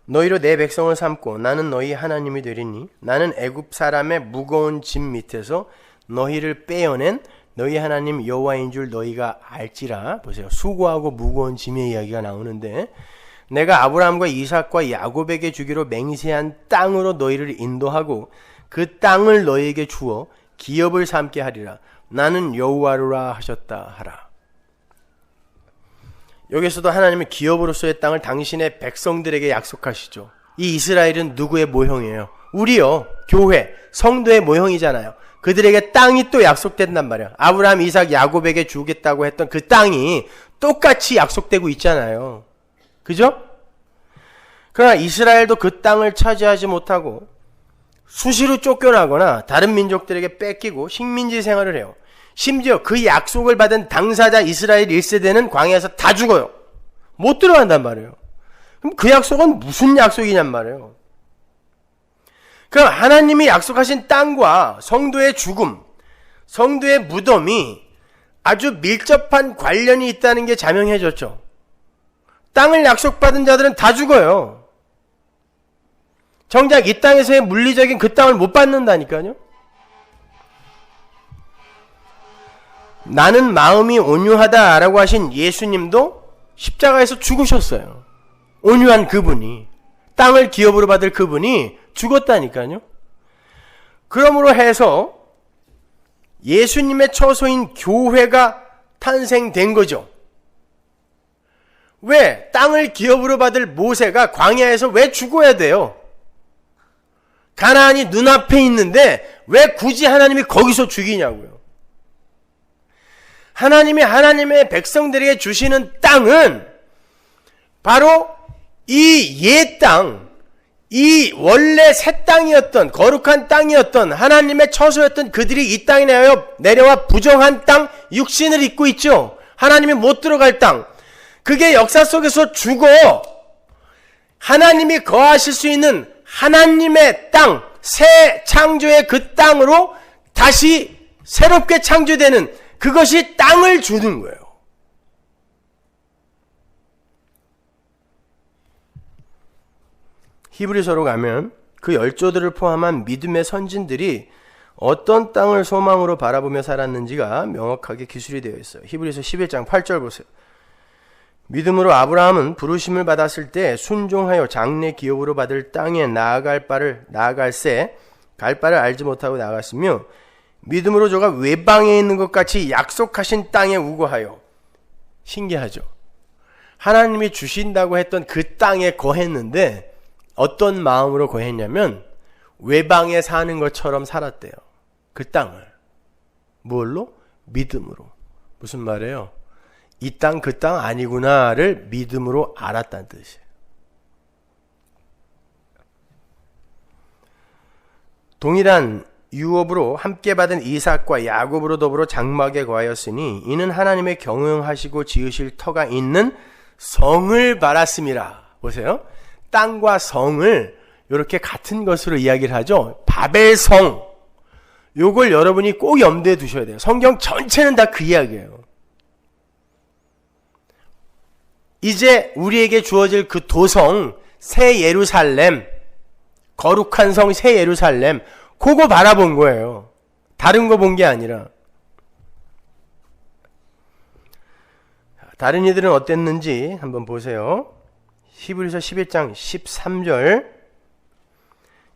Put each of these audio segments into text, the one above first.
너희로 내 백성을 삼고 나는 너희 하나님이 되리니 나는 애굽 사람의 무거운 짐 밑에서 너희를 빼어낸 너희 하나님 여호와인 줄 너희가 알지라. 보세요. 수고하고 무거운 짐의 이야기가 나오는데 내가 아브라함과 이삭과 야곱에게 주기로 맹세한 땅으로 너희를 인도하고 그 땅을 너희에게 주어 기업을 삼게 하리라. 나는 여호와로라 하셨다 하라. 여기서도 하나님은 기업으로서의 땅을 당신의 백성들에게 약속하시죠. 이 이스라엘은 누구의 모형이에요? 우리요. 교회, 성도의 모형이잖아요. 그들에게 땅이 또 약속된단 말이에요. 아브라함, 이삭, 야곱에게 주겠다고 했던 그 땅이 똑같이 약속되고 있잖아요. 그죠? 그러나 이스라엘도 그 땅을 차지하지 못하고 수시로 쫓겨나거나 다른 민족들에게 뺏기고 식민지 생활을 해요. 심지어 그 약속을 받은 당사자 이스라엘 1세대는 광야에서 다 죽어요. 못 들어간단 말이에요. 그럼 그 약속은 무슨 약속이냔 말이에요. 그럼 하나님이 약속하신 땅과 성도의 죽음, 성도의 무덤이 아주 밀접한 관련이 있다는 게 자명해졌죠. 땅을 약속받은 자들은 다 죽어요. 정작 이 땅에서의 물리적인 그 땅을 못 받는다니까요. 나는 마음이 온유하다라고 하신 예수님도 십자가에서 죽으셨어요. 온유한 그분이, 땅을 기업으로 받을 그분이 죽었다니까요. 그러므로 해서 예수님의 처소인 교회가 탄생된 거죠. 왜? 땅을 기업으로 받을 모세가 광야에서 왜 죽어야 돼요? 가나안이 눈앞에 있는데 왜 굳이 하나님이 거기서 죽이냐고요. 하나님이 하나님의 백성들에게 주시는 땅은 바로 이 옛 땅, 이 원래 새 땅이었던, 거룩한 땅이었던, 하나님의 처소였던 그들이 이 땅에 내려와 부정한 땅, 육신을 입고 있죠. 하나님이 못 들어갈 땅. 그게 역사 속에서 죽어 하나님이 거하실 수 있는 하나님의 땅, 새 창조의 그 땅으로 다시 새롭게 창조되는 그것이 땅을 주는 거예요. 히브리서로 가면 그 열조들을 포함한 믿음의 선진들이 어떤 땅을 소망으로 바라보며 살았는지가 명확하게 기술이 되어 있어요. 히브리서 11장 8절 보세요. 믿음으로 아브라함은 부르심을 받았을 때 순종하여 장래 기업으로 받을 땅에 나아갈 바를 알지 못하고 나갔으며 믿음으로 저가 외방에 있는 것 같이 약속하신 땅에 우거하여. 신기하죠? 하나님이 주신다고 했던 그 땅에 거했는데 어떤 마음으로 거했냐면 외방에 사는 것처럼 살았대요. 그 땅을. 뭘로? 믿음으로. 무슨 말이에요? 이 땅 그 땅 아니구나를 믿음으로 알았다는 뜻이에요. 동일한 유업으로 함께 받은 이삭과 야곱으로 더불어 장막에 거하였으니 이는 하나님의 경영하시고 지으실 터가 있는 성을 바랐음이라. 보세요. 땅과 성을 이렇게 같은 것으로 이야기를 하죠. 바벨성. 요걸 여러분이 꼭 염두에 두셔야 돼요. 성경 전체는 다 그 이야기예요. 이제 우리에게 주어질 그 도성, 새 예루살렘, 거룩한 성 새 예루살렘, 그거 바라본 거예요. 다른 거 본 게 아니라. 다른 이들은 어땠는지 한번 보세요. 히브리서 11장 13절.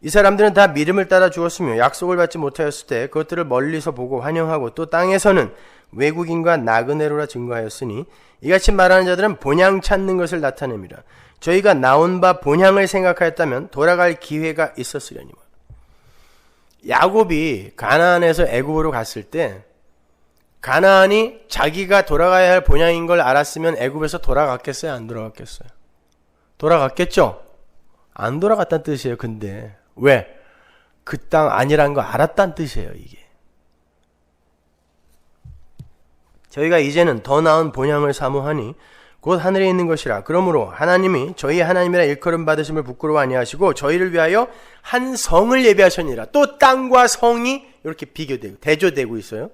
이 사람들은 다 믿음을 따라 죽었으며 약속을 받지 못하였을 때 그것들을 멀리서 보고 환영하고 또 땅에서는 외국인과 나그네로라 증거하였으니 이같이 말하는 자들은 본향 찾는 것을 나타냅니다. 저희가 나온 바 본향을 생각하였다면 돌아갈 기회가 있었으려니와. 야곱이 가나안에서 애굽으로 갔을 때 가나안이 자기가 돌아가야 할 본향인 걸 알았으면 애굽에서 돌아갔겠어요? 안 돌아갔겠어요? 돌아갔겠죠? 안 돌아갔다는 뜻이에요. 근데 왜? 그 땅 아니란 거 알았다는 뜻이에요. 이게. 저희가 이제는 더 나은 본향을 사모하니 곧 하늘에 있는 것이라. 그러므로 하나님이 저희 하나님이라 일컬음 받으심을 부끄러워 아니하시고 저희를 위하여 한 성을 예비하셨느니라. 또 땅과 성이 이렇게 비교되고 대조되고 있어요.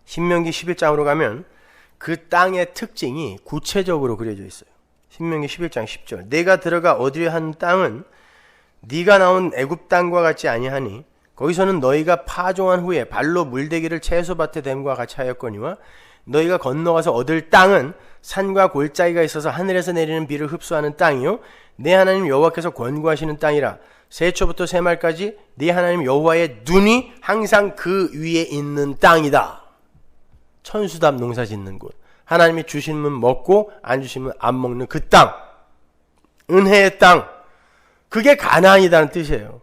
신명기 11장으로 가면 그 땅의 특징이 구체적으로 그려져 있어요. 신명기 11장 10절. 내가 들어가 얻으려 한 땅은 네가 나온 애굽 땅과 같지 아니하니 거기서는 너희가 파종한 후에 발로 물대기를 채소밭에 댐과 같이 하였거니와 너희가 건너가서 얻을 땅은 산과 골짜기가 있어서 하늘에서 내리는 비를 흡수하는 땅이요 내 하나님 여호와께서 권고하시는 땅이라. 세초부터 세말까지 네 하나님 여호와의 눈이 항상 그 위에 있는 땅이다. 천수답 농사 짓는 곳. 하나님이 주시면 먹고 안 주시면 안 먹는 그 땅. 은혜의 땅. 그게 가나안이라는 뜻이에요.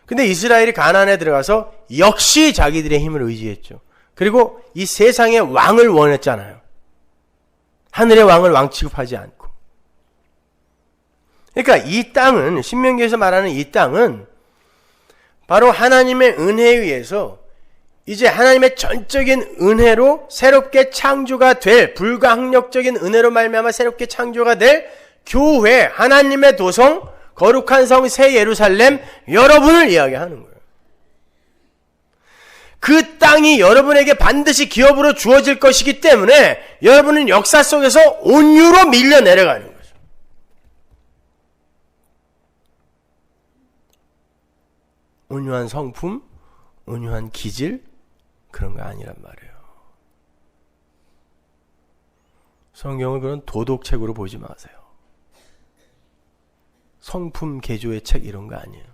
근데 이스라엘이 가나안에 들어가서 역시 자기들의 힘을 의지했죠. 그리고 이 세상의 왕을 원했잖아요. 하늘의 왕을 왕 취급하지 않고. 그러니까 이 땅은, 신명기에서 말하는 이 땅은 바로 하나님의 은혜에 의해서 이제 하나님의 전적인 은혜로 새롭게 창조가 될, 불가항력적인 은혜로 말미암아 새롭게 창조가 될 교회, 하나님의 도성, 거룩한 성 새 예루살렘, 여러분을 이야기하는 거예요. 그 땅이 여러분에게 반드시 기업으로 주어질 것이기 때문에 여러분은 역사 속에서 온유로 밀려 내려가는 거죠. 온유한 성품, 온유한 기질, 그런 거 아니란 말이에요. 성경을 그런 도덕책으로 보지 마세요. 성품 개조의 책 이런 거 아니에요.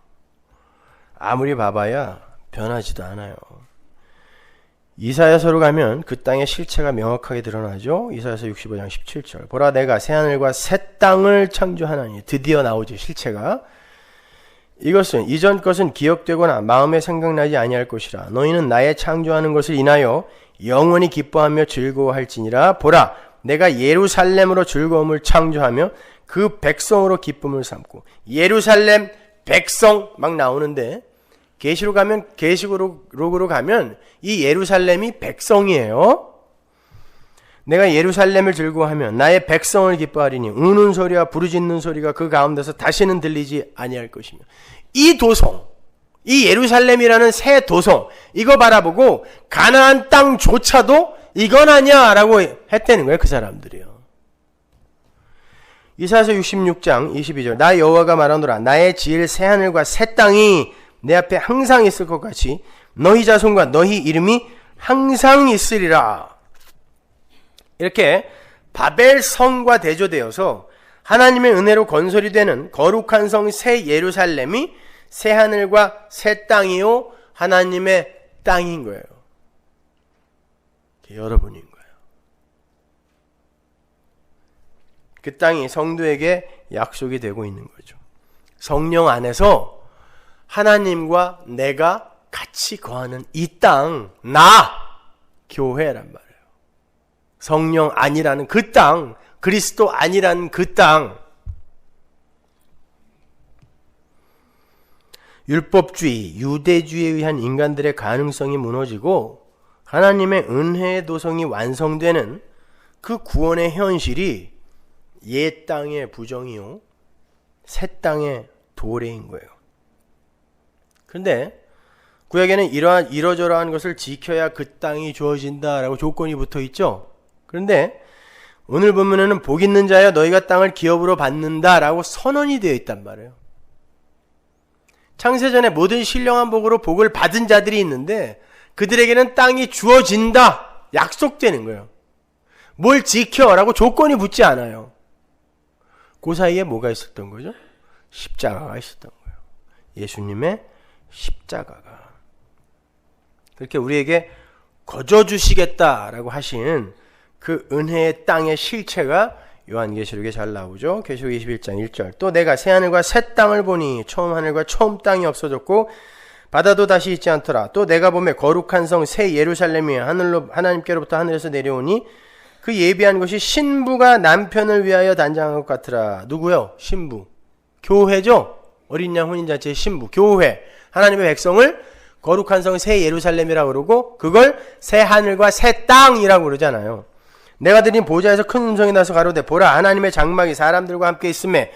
아무리 봐봐야 변하지도 않아요. 이사야서로 가면 그 땅의 실체가 명확하게 드러나죠. 이사야서 65장 17절. 보라 내가 새하늘과 새 땅을 창조하나니. 드디어 나오죠, 실체가. 이것은 이전 것은 기억되거나 마음에 생각나지 아니할 것이라. 너희는 나의 창조하는 것을 인하여 영원히 기뻐하며 즐거워할지니라. 보라 내가 예루살렘으로 즐거움을 창조하며 그 백성으로 기쁨을 삼고. 예루살렘 백성 막 나오는데 계시록 가면, 계시록으로 가면 이 예루살렘이 백성이에요. 내가 예루살렘을 즐거워하면 나의 백성을 기뻐하리니 우는 소리와 부르짖는 소리가 그 가운데서 다시는 들리지 아니할 것이며. 이 도성, 이 예루살렘이라는 새 도성, 이거 바라보고 가나안 땅조차도 이건 아니야 라고 했다는 거예요, 그 사람들이요. 이사야서 66장 22절. 나 여호와가 말하노라. 나의 지을 새하늘과 새 땅이 내 앞에 항상 있을 것 같이 너희 자손과 너희 이름이 항상 있으리라. 이렇게 바벨 성과 대조되어서 하나님의 은혜로 건설이 되는 거룩한 성 새 예루살렘이 새 하늘과 새 땅이요 하나님의 땅인 거예요. 여러분인 거예요. 그 땅이 성도에게 약속이 되고 있는 거죠. 성령 안에서 하나님과 내가 같이 거하는 이 땅, 나, 교회란 말이에요. 성령 아니라는 그 땅, 그리스도 아니라는 그 땅. 율법주의, 유대주의에 의한 인간들의 가능성이 무너지고 하나님의 은혜의 도성이 완성되는 그 구원의 현실이 옛 땅의 부정이요 새 땅의 도래인 거예요. 그런데 구약에는 이러저러한 것을 지켜야 그 땅이 주어진다라고 조건이 붙어 있죠. 그런데 오늘 본문에는 복 있는 자여 너희가 땅을 기업으로 받는다라고 선언이 되어 있단 말이에요. 창세전에 모든 신령한 복으로 복을 받은 자들이 있는데 그들에게는 땅이 주어진다, 약속되는 거예요. 뭘 지켜라고 조건이 붙지 않아요. 그 사이에 뭐가 있었던 거죠? 십자가가 있었던 거예요. 예수님의 십자가가. 그렇게 우리에게 거저주시겠다라고 하신 그 은혜의 땅의 실체가 요한계시록에 잘 나오죠. 계시록 21장 1절. 또 내가 새하늘과 새 땅을 보니 처음 하늘과 처음 땅이 없어졌고 바다도 다시 있지 않더라. 또 내가 보매 거룩한 성 새 예루살렘이 하나님께로부터 하늘에서 내려오니 그 예비한 것이 신부가 남편을 위하여 단장한 것 같으라. 누구요? 신부. 교회죠. 어린 양 혼인잔치의 신부. 교회. 하나님의 백성을 거룩한 성 새 예루살렘이라고 그러고 그걸 새 하늘과 새 땅이라고 그러잖아요. 내가 들은 보좌에서 큰 음성이 나서 가로되 보라 하나님의 장막이 사람들과 함께 있음에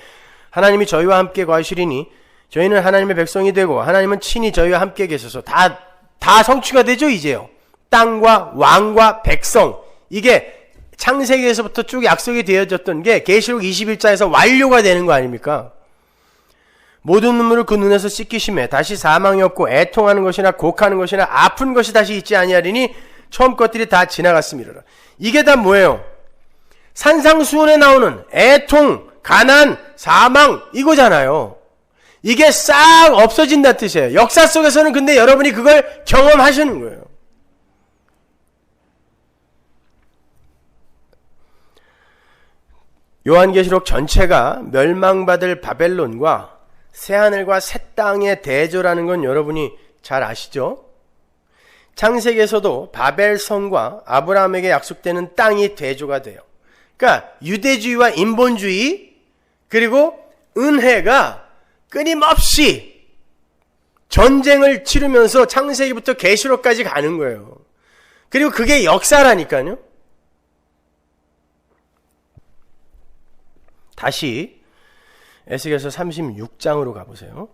하나님이 저희와 함께 거하시리니 저희는 하나님의 백성이 되고 하나님은 친히 저희와 함께 계셔서 다 성취가 되죠. 이제요. 땅과 왕과 백성, 이게 창세기에서부터 쭉 약속이 되어졌던 게 계시록 21장에서 완료가 되는 거 아닙니까? 모든 눈물을 그 눈에서 씻기심에 다시 사망이 없고 애통하는 것이나 곡하는 것이나 아픈 것이 다시 있지 아니하리니 처음 것들이 다 지나갔음이라. 이게 다 뭐예요? 산상수훈에 나오는 애통, 가난, 사망 이거잖아요. 이게 싹 없어진다는 뜻이에요. 역사 속에서는 근데 여러분이 그걸 경험하시는 거예요. 요한계시록 전체가 멸망받을 바벨론과 새하늘과 새 땅의 대조라는 건 여러분이 잘 아시죠? 창세기에서도 바벨성과 아브라함에게 약속되는 땅이 대조가 돼요. 그러니까 유대주의와 인본주의 그리고 은혜가 끊임없이 전쟁을 치르면서 창세기부터 계시록까지 가는 거예요. 그리고 그게 역사라니까요. 다시 에스겔서 36장으로 가보세요.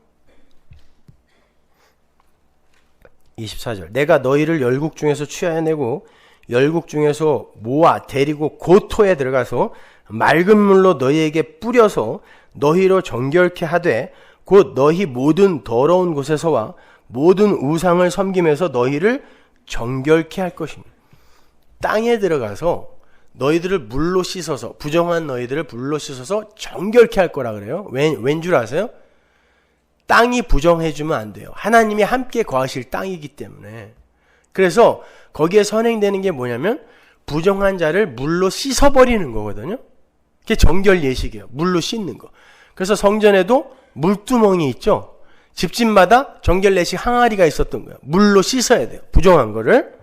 24절. 내가 너희를 열국 중에서 취하여내고 열국 중에서 모아 데리고 고토에 들어가서 맑은 물로 너희에게 뿌려서 너희로 정결케 하되 곧 너희 모든 더러운 곳에서와 모든 우상을 섬김에서 너희를 정결케 할 것입니다. 땅에 들어가서 너희들을 물로 씻어서 부정한 너희들을 물로 씻어서 정결케 할 거라 그래요. 왠 줄 아세요? 땅이 부정해주면 안 돼요. 하나님이 함께 거하실 땅이기 때문에. 그래서 거기에 선행되는 게 뭐냐면 부정한 자를 물로 씻어버리는 거거든요. 그게 정결 예식이에요. 물로 씻는 거. 그래서 성전에도 물두멍이 있죠. 집집마다 정결 예식 항아리가 있었던 거예요. 물로 씻어야 돼요. 부정한 거를.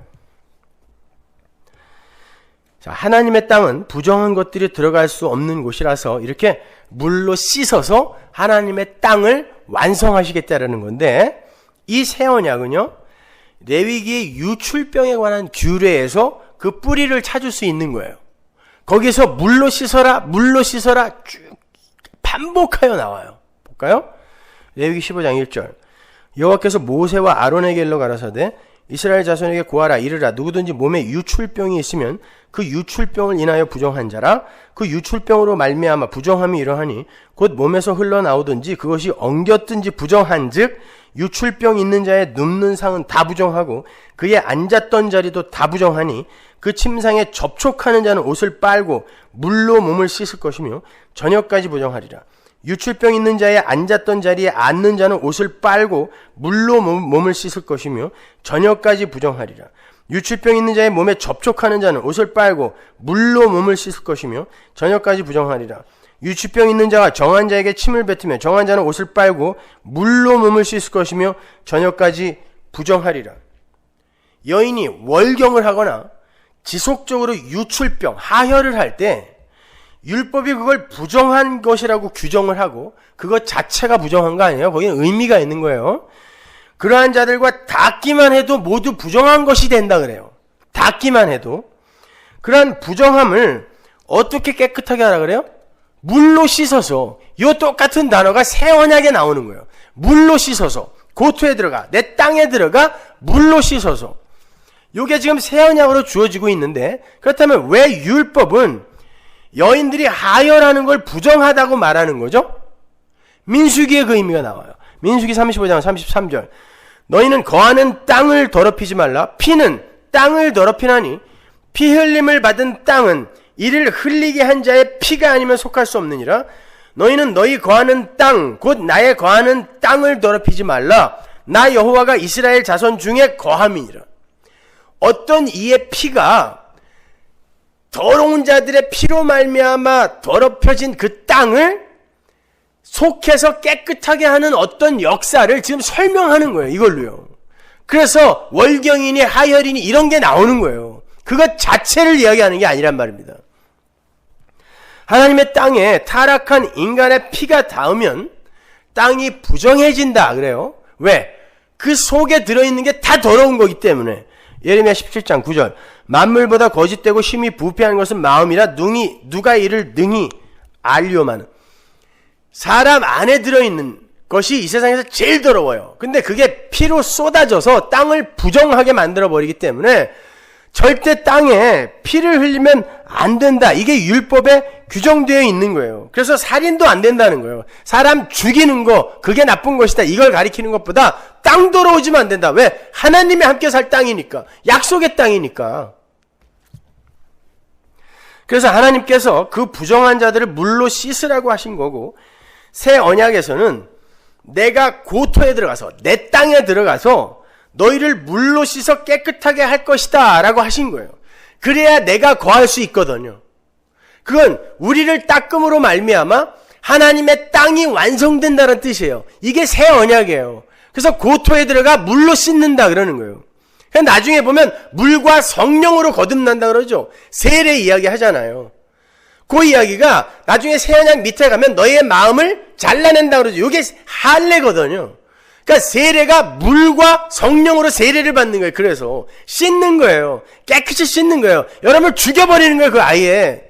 자, 하나님의 땅은 부정한 것들이 들어갈 수 없는 곳이라서 이렇게 물로 씻어서 하나님의 땅을 완성하시겠다라는 건데, 이 새 언약은요 레위기의 유출병에 관한 규례에서 그 뿌리를 찾을 수 있는 거예요. 거기서 물로 씻어라 쭉 반복하여 나와요. 볼까요? 레위기 15장 1절. 여호와께서 모세와 아론에게 일러 가라사대 이스라엘 자손에게 고하라 이르라 누구든지 몸에 유출병이 있으면 그 유출병을 인하여 부정한 자라 그 유출병으로 말미암아 부정함이 이러하니 곧 몸에서 흘러나오든지 그것이 엉겼든지 부정한즉 유출병 있는 자의 눕는 상은 다 부정하고 그의 앉았던 자리도 다 부정하니 그 침상에 접촉하는 자는 옷을 빨고 물로 몸을 씻을 것이며 저녁까지 부정하리라. 유출병 있는 자의 앉았던 자리에 앉는 자는 옷을 빨고 물로 몸을 씻을 것이며 저녁까지 부정하리라. 유출병 있는 자의 몸에 접촉하는 자는 옷을 빨고 물로 몸을 씻을 것이며 저녁까지 부정하리라. 유출병 있는 자가 정한 자에게 침을 뱉으며 정한 자는 옷을 빨고 물로 몸을 씻을 것이며 저녁까지 부정하리라. 여인이 월경을 하거나 지속적으로 유출병, 하혈을 할 때 율법이 그걸 부정한 것이라고 규정을 하고 그것 자체가 부정한 거 아니에요. 거기는 의미가 있는 거예요. 그러한 자들과 닿기만 해도 모두 부정한 것이 된다 그래요. 닿기만 해도. 그러한 부정함을 어떻게 깨끗하게 하라 그래요? 물로 씻어서. 이 똑같은 단어가 새 언약에 나오는 거예요. 물로 씻어서. 고토에 들어가. 내 땅에 들어가. 물로 씻어서. 이게 지금 새 언약으로 주어지고 있는데, 그렇다면 왜 율법은 여인들이 하혈하는 걸 부정하다고 말하는 거죠? 민수기에 그 의미가 나와요. 민수기 35장 33절. 너희는 거하는 땅을 더럽히지 말라. 피는 땅을 더럽히나니 피 흘림을 받은 땅은 이를 흘리게 한 자의 피가 아니면 속할 수 없느니라. 너희는 너희 거하는 땅 곧 나의 거하는 땅을 더럽히지 말라. 나 여호와가 이스라엘 자손 중에 거함이니라. 어떤 이의 피가 더러운 자들의 피로 말미암아 더럽혀진 그 땅을 속해서 깨끗하게 하는 어떤 역사를 지금 설명하는 거예요. 이걸로요. 그래서 월경이니 하혈이니 이런 게 나오는 거예요. 그것 자체를 이야기하는 게 아니란 말입니다. 하나님의 땅에 타락한 인간의 피가 닿으면 땅이 부정해진다 그래요. 왜? 그 속에 들어있는 게 다 더러운 거기 때문에. 예레미야 17장 9절. 만물보다 거짓되고 심히 부패한 것은 마음이라 누가 이를 능히 알리오마는. 사람 안에 들어있는 것이 이 세상에서 제일 더러워요. 근데 그게 피로 쏟아져서 땅을 부정하게 만들어버리기 때문에 절대 땅에 피를 흘리면 안 된다. 이게 율법에 규정되어 있는 거예요. 그래서 살인도 안 된다는 거예요. 사람 죽이는 거, 그게 나쁜 것이다. 이걸 가리키는 것보다 땅 더러워지면 안 된다. 왜? 하나님이 함께 살 땅이니까. 약속의 땅이니까. 그래서 하나님께서 그 부정한 자들을 물로 씻으라고 하신 거고, 새 언약에서는 내가 고토에 들어가서, 내 땅에 들어가서 너희를 물로 씻어 깨끗하게 할 것이다 라고 하신 거예요. 그래야 내가 거할 수 있거든요. 그건 우리를 닦음으로 말미암아 하나님의 땅이 완성된다는 뜻이에요. 이게 새 언약이에요. 그래서 고토에 들어가 물로 씻는다 그러는 거예요. 나중에 보면 물과 성령으로 거듭난다 그러죠. 세례 이야기 하잖아요. 그 이야기가 나중에 새 언약 밑에 가면 너의 마음을 잘라낸다 그러죠. 이게 할례거든요. 그러니까 세례가 물과 성령으로 세례를 받는 거예요. 그래서 씻는 거예요. 깨끗이 씻는 거예요. 여러분을 죽여버리는 거예요. 그 아이에.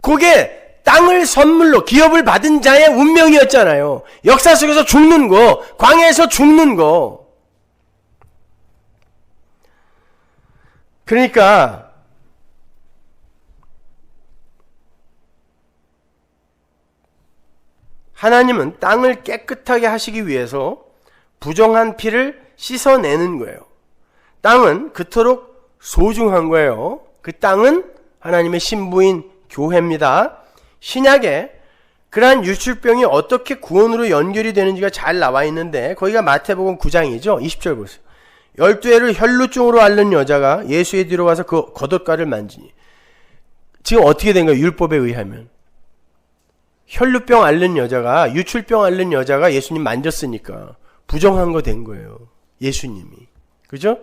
그게 땅을 선물로 기업을 받은 자의 운명이었잖아요. 역사 속에서 죽는 거, 광야에서 죽는 거. 그러니까 하나님은 땅을 깨끗하게 하시기 위해서 부정한 피를 씻어내는 거예요. 땅은 그토록 소중한 거예요. 그 땅은 하나님의 신부인 교회입니다. 신약에 그러한 유출병이 어떻게 구원으로 연결이 되는지가 잘 나와 있는데 거기가 마태복음 9장이죠. 20절 보세요. 12회를 혈루증으로 앓는 여자가 예수의 뒤로 와서 그 겉옷가를 만지니. 지금 어떻게 된 거예요? 율법에 의하면. 혈루병 앓는 여자가, 유출병 앓는 여자가 예수님 만졌으니까 부정한 거 된 거예요. 예수님이. 그죠?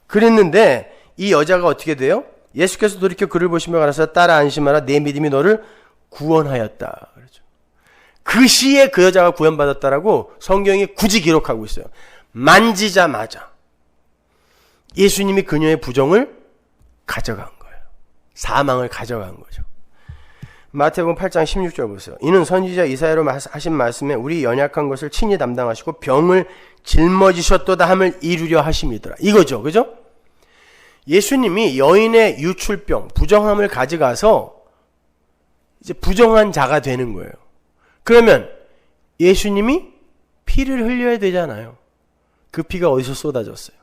그랬는데 이 여자가 어떻게 돼요? 예수께서 돌이켜 그를 보시며 가라사 따라 안심하라 내 믿음이 너를 구원하였다. 그렇죠. 그 시에 그 여자가 구원받았다라고 성경이 굳이 기록하고 있어요. 만지자마자 예수님이 그녀의 부정을 가져간 거예요. 사망을 가져간 거죠. 마태복음 8장 16절 보세요. 이는 선지자 이사야로 하신 말씀에 우리 연약한 것을 친히 담당하시고 병을 짊어지셨도다 함을 이루려 하심이더라. 이거죠. 그죠? 예수님이 여인의 유출병, 부정함을 가져가서 이제 부정한 자가 되는 거예요. 그러면 예수님이 피를 흘려야 되잖아요. 그 피가 어디서 쏟아졌어요?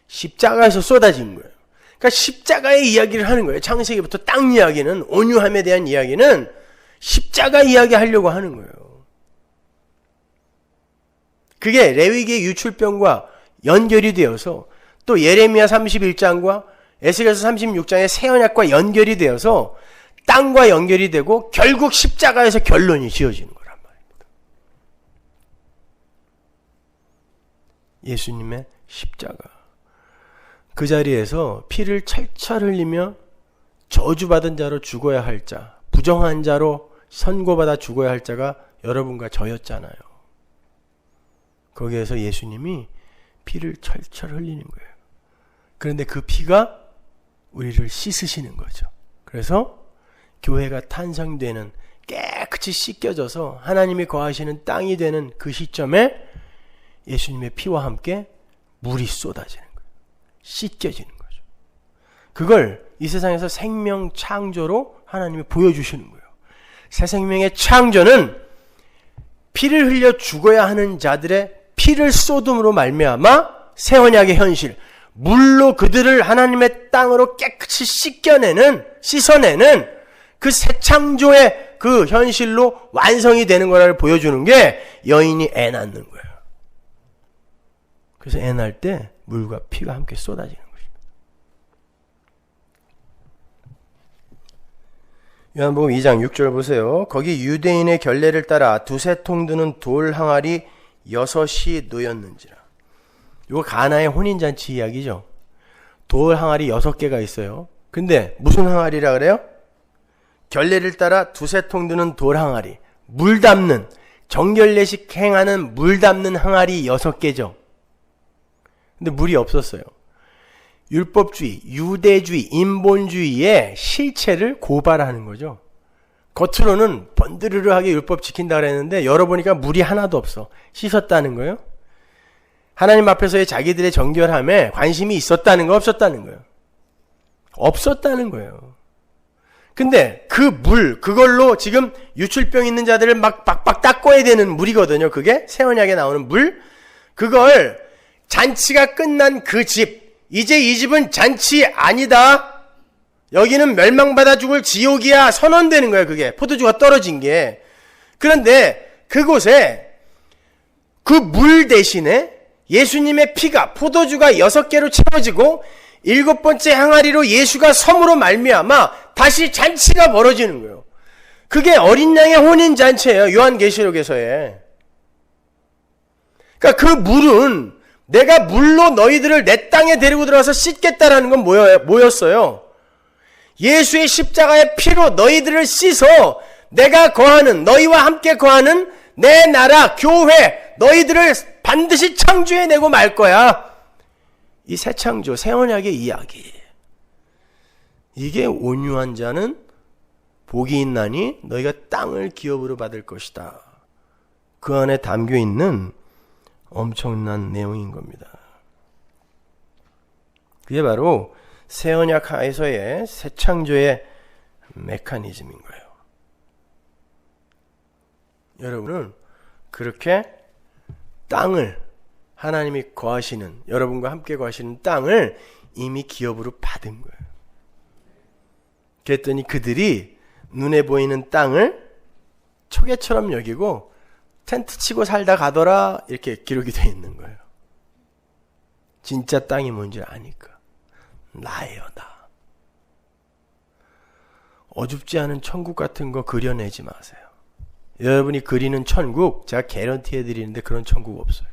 십자가에서 쏟아진 거예요. 그러니까 십자가의 이야기를 하는 거예요. 창세기부터 땅 이야기는, 온유함에 대한 이야기는 십자가 이야기 하려고 하는 거예요. 그게 레위기의 유출병과 연결이 되어서 또 예레미야 31장과 에스겔서 36장의 새 언약과 연결이 되어서 땅과 연결이 되고 결국 십자가에서 결론이 지어지는 거란 말입니다. 예수님의 십자가. 그 자리에서 피를 철철 흘리며 저주받은 자로 죽어야 할 자, 부정한 자로 선고받아 죽어야 할 자가 여러분과 저였잖아요. 거기에서 예수님이 피를 철철 흘리는 거예요. 그런데 그 피가 우리를 씻으시는 거죠. 그래서 교회가 탄생되는, 깨끗이 씻겨져서 하나님이 거하시는 땅이 되는 그 시점에 예수님의 피와 함께 물이 쏟아지는 거예요. 씻겨지는 거죠. 그걸 이 세상에서 생명 창조로 하나님이 보여주시는 거예요. 새 생명의 창조는 피를 흘려 죽어야 하는 자들의 피를 쏟음으로 말미암아 새 언약의 현실, 물로 그들을 하나님의 땅으로 깨끗이 씻어내는 그 새 창조의 그 현실로 완성이 되는 거를 보여주는 게 여인이 애 낳는 거예요. 그래서 애 낳을 때 물과 피가 함께 쏟아지는 것입니다. 요한복음 2장 6절 보세요. 거기 유대인의 결례를 따라 두세 통 드는 돌 항아리 6이 놓였는지라. 이거 가나의 혼인잔치 이야기죠. 돌 항아리 6개가 있어요. 근데 무슨 항아리라 그래요? 결례를 따라 두세 통 드는 돌 항아리, 물 담는, 정결례식 행하는 물 담는 항아리 6개죠. 근데 물이 없었어요. 율법주의, 유대주의, 인본주의의 실체를 고발하는 거죠. 겉으로는 번드르르하게 율법 지킨다 그랬는데 열어보니까 물이 하나도 없어. 씻었다는 거예요. 하나님 앞에서의 자기들의 정결함에 관심이 있었다는 거 없었다는 거예요. 없었다는 거예요. 근데 그 물, 그걸로 지금 유출병 있는 자들을 막 빡빡 닦아야 되는 물이거든요. 그게 새 언약에 나오는 물. 그걸 잔치가 끝난 그 집, 이제 이 집은 잔치 아니다. 여기는 멸망받아 죽을 지옥이야. 선언되는 거예요. 그게 포도주가 떨어진 게. 그런데 그곳에 그 물 대신에 예수님의 피가, 포도주가 6개로 채워지고 7번째 항아리로 예수가 섬으로 말미암아 다시 잔치가 벌어지는 거예요. 그게 어린 양의 혼인잔치예요. 요한계시록에서의. 그러니까 그 물은 내가 물로 너희들을 내 땅에 데리고 들어가서 씻겠다라는 건 뭐였어요? 예수의 십자가의 피로 너희들을 씻어 내가 거하는, 너희와 함께 거하는 내 나라, 교회, 너희들을 반드시 창조해내고 말 거야. 이 새 창조, 새 언약의 이야기. 이게 온유한 자는 복이 있나니 너희가 땅을 기업으로 받을 것이다. 그 안에 담겨 있는 엄청난 내용인 겁니다. 그게 바로 새 언약 하에서의 새 창조의 메커니즘인 거예요. 여러분은 그렇게 땅을, 하나님이 거하시는, 여러분과 함께 거하시는 땅을 이미 기업으로 받은 거예요. 그랬더니 그들이 눈에 보이는 땅을 초계처럼 여기고 텐트 치고 살다 가더라, 이렇게 기록이 되어 있는 거예요. 진짜 땅이 뭔지 아니까. 나예요, 나. 어줍지 않은 천국 같은 거 그려내지 마세요. 여러분이 그리는 천국, 제가 개런티 해드리는데 그런 천국 없어요.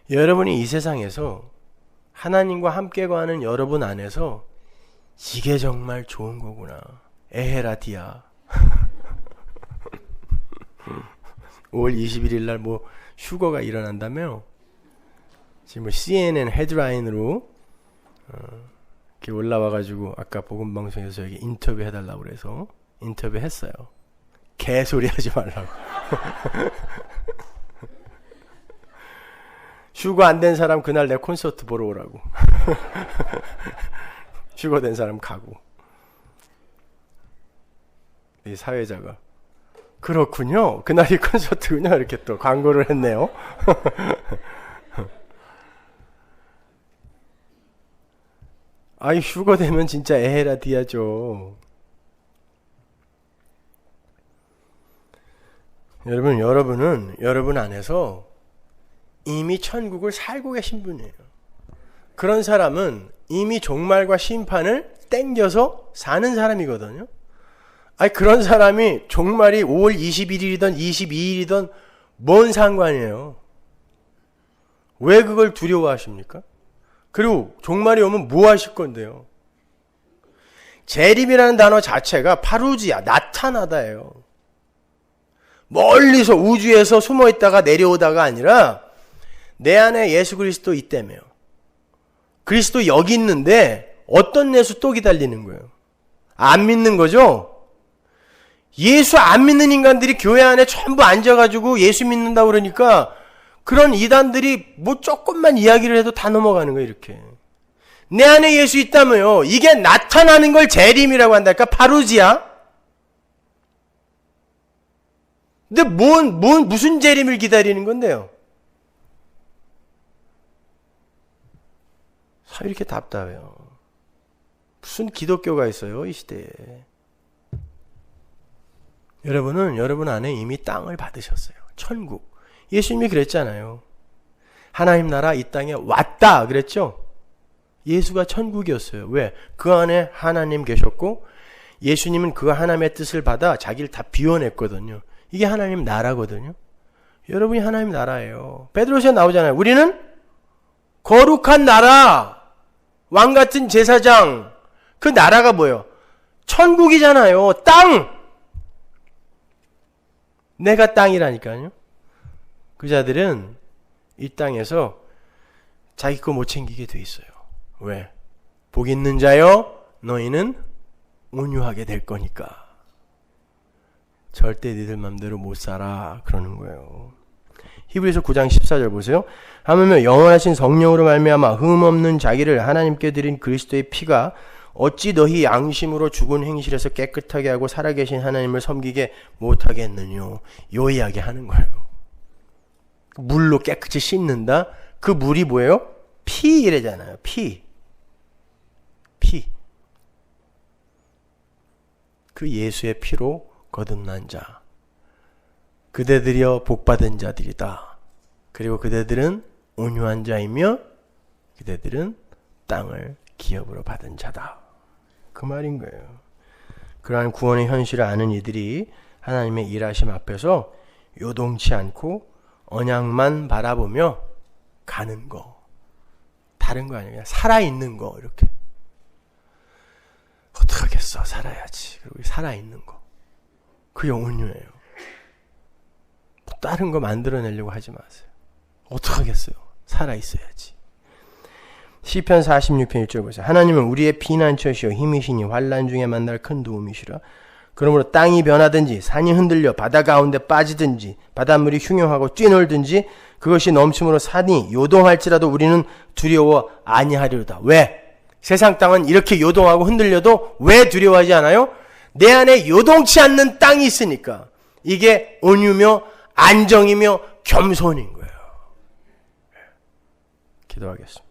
여러분이 이 세상에서 하나님과 함께 거하는 여러분 안에서 이게 정말 좋은 거구나. 에헤라디아. 5월 21일 날 뭐 휴거가 일어난다며? 지금 뭐 CNN 헤드라인으로 이렇게 올라와가지고 아까 복음방송에서 여기 인터뷰 해달라고 그래서 인터뷰 했어요. 개소리 하지 말라고. 휴거 안 된 사람 그날 내 콘서트 보러 오라고. 휴거 된 사람 가고. 이 사회자가 그렇군요. 그날이 콘서트군요. 이렇게 또 광고를 했네요. 아이 휴거 되면 진짜 에헤라디아죠. 여러분은 여러분 안에서 이미 천국을 살고 계신 분이에요. 그런 사람은 이미 종말과 심판을 땡겨서 사는 사람이거든요. 아니 그런 사람이 종말이 5월 21일이든 22일이든 뭔 상관이에요. 왜 그걸 두려워하십니까? 그리고 종말이 오면 뭐 하실 건데요? 재림이라는 단어 자체가 파루지야, 나타나다예요. 멀리서 우주에서 숨어있다가 내려오다가 아니라 내 안에 예수 그리스도 있다며요. 그리스도 여기 있는데 어떤 예수 또 기다리는 거예요? 안 믿는 거죠? 예수 안 믿는 인간들이 교회 안에 전부 앉아가지고 예수 믿는다고 그러니까 그런 이단들이 뭐 조금만 이야기를 해도 다 넘어가는 거예요. 이렇게 내 안에 예수 있다며요. 이게 나타나는 걸 재림이라고 한달까? 파루지야. 근데 무슨 재림을 기다리는 건데요? 왜 이렇게 답답해요? 무슨 기독교가 있어요, 이 시대에? 여러분은 여러분 안에 이미 땅을 받으셨어요. 천국. 예수님이 그랬잖아요. 하나님 나라 이 땅에 왔다 그랬죠? 예수가 천국이었어요. 왜? 그 안에 하나님 계셨고 예수님은 그 하나님의 뜻을 받아 자기를 다 비워냈거든요. 이게 하나님 나라거든요. 여러분이 하나님 나라예요. 베드로서에 나오잖아요. 우리는 거룩한 나라, 왕 같은 제사장. 그 나라가 뭐예요? 천국이잖아요. 땅! 내가 땅이라니까요. 그 자들은 이 땅에서 자기 거 못 챙기게 돼 있어요. 왜? 복 있는 자여 너희는 온유하게 될 거니까. 절대 니들 맘대로 못 살아 그러는 거예요. 히브리서 9장 14절 보세요. 하물며 영원하신 성령으로 말미암아 흠없는 자기를 하나님께 드린 그리스도의 피가 어찌 너희 양심으로 죽은 행실에서 깨끗하게 하고 살아계신 하나님을 섬기게 못하겠느뇨. 요 이야기 하는 거예요. 물로 깨끗이 씻는다. 그 물이 뭐예요? 피 이래잖아요. 피. 그 예수의 피로 거듭난 자. 그대들이여 복받은 자들이다. 그리고 그대들은 온유한 자이며 그대들은 땅을 기업으로 받은 자다. 그 말인 거예요. 그러한 구원의 현실을 아는 이들이 하나님의 일하심 앞에서 요동치 않고 언약만 바라보며 가는 거. 다른 거 아니에요. 그냥 살아있는 거. 이렇게. 어떡하겠어. 살아야지. 그리고 살아있는 거. 그게 온유예요. 다른 거 만들어내려고 하지 마세요. 어떡하겠어요. 살아있어야지. 시편 46편 1절 보세요. 하나님은 우리의 피난처시오 힘이시니 환난 중에 만날 큰 도움이시라. 그러므로 땅이 변하든지 산이 흔들려 바다 가운데 빠지든지 바닷물이 흉용하고 뛰놀든지 그것이 넘침으로 산이 요동할지라도 우리는 두려워 아니하리로다. 왜? 세상 땅은 이렇게 요동하고 흔들려도 왜 두려워하지 않아요? 내 안에 요동치 않는 땅이 있으니까. 이게 온유며 안정이며 겸손인 거예요. 기도하겠습니다.